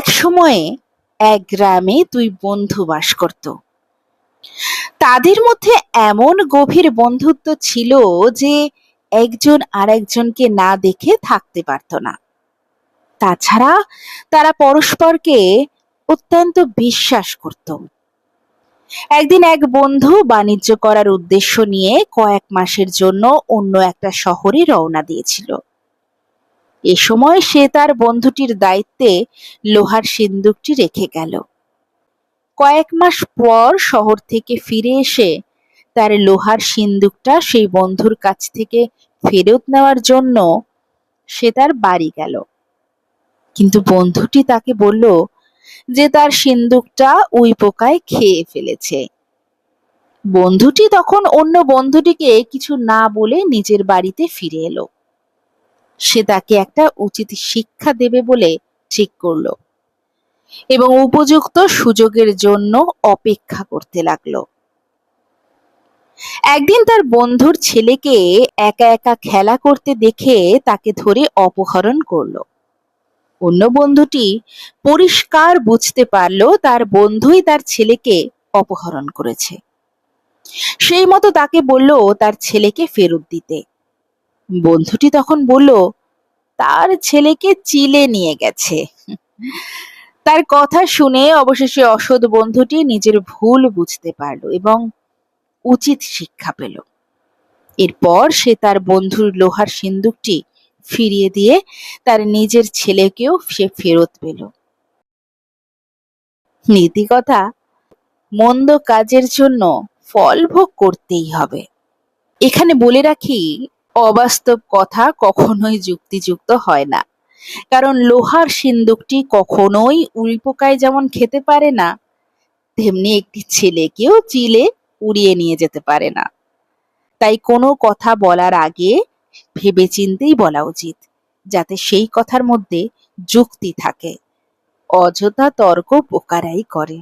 এক সময়ে এক গ্রামে দুই বন্ধু বাস করত। তাদের মধ্যে এমন গভীর বন্ধুত্ব ছিল যে একজন আরেকজনকে না দেখে থাকতে পারত না। তাছাড়া তারা পরস্পরকে অত্যন্ত বিশ্বাস করত। একদিন এক বন্ধু বাণিজ্য করার উদ্দেশ্য নিয়ে কয়েক মাসের জন্য অন্য একটা শহরে রওনা দিয়েছিল। এ সময় সে তার বন্ধুটির দায়িত্বে লোহার সিন্দুকটি রেখে গেল। কয়েক মাস পর শহর থেকে ফিরে এসে তার লোহার সিন্দুকটা সেই বন্ধুর কাছ থেকে ফেরত নেওয়ার জন্য সে তার বাড়ি গেল। কিন্তু বন্ধুটি তাকে বলল যে তার সিন্দুকটা উইপোকায় খেয়ে ফেলেছে। বন্ধুটি তখন অন্য বন্ধুটিকে কিছু না বলে নিজের বাড়িতে ফিরে এলো। সে তাকে একটা উচিত শিক্ষা দেবে বলে ঠিক করলো এবং উপযুক্ত সুযোগের জন্য অপেক্ষা করতে লাগলো। একদিন তার বন্ধুর ছেলেকে একা একা খেলা করতে দেখে তাকে ধরে অপহরণ করলো। অন্য বন্ধুটি পরিষ্কার বুঝতে পারলো তার বন্ধুই তার ছেলেকে অপহরণ করেছে। সেই মতো তাকে বলল তার ছেলেকে ফেরত দিতে। বন্ধুটি তখন বলল তার ছেলেকে চিলে নিয়ে গেছে। তার কথা শুনে অবশেষে অসৎ বন্ধুটি নিজের ভুল বুঝতে পারল এবং উচিত শিক্ষা পেল। এরপর সে তার বন্ধুর লোহার সিন্দুকটি ফিরিয়ে দিয়ে তার নিজের ছেলেকেও সে ফেরত পেল। নীতি কথা, মন্দ কাজের জন্য ফল ভোগ করতেই হবে। এখানে বলে রাখি, অবাস্তব কথা কখনোই যুক্তিযুক্ত হয় না। কারণ লোহার সিন্দুকটি কখনোই উইপোকায় যেমন খেতে পারে না, তেমনি একটি ছেলেকেও চিলে উড়িয়ে নিয়ে যেতে পারে না। তাই কোনো কথা বলার আগে ভেবেচিন্তেই বলা উচিত, যাতে সেই কথার মধ্যে যুক্তি থাকে। অযথা তর্ক পোকারাই করে।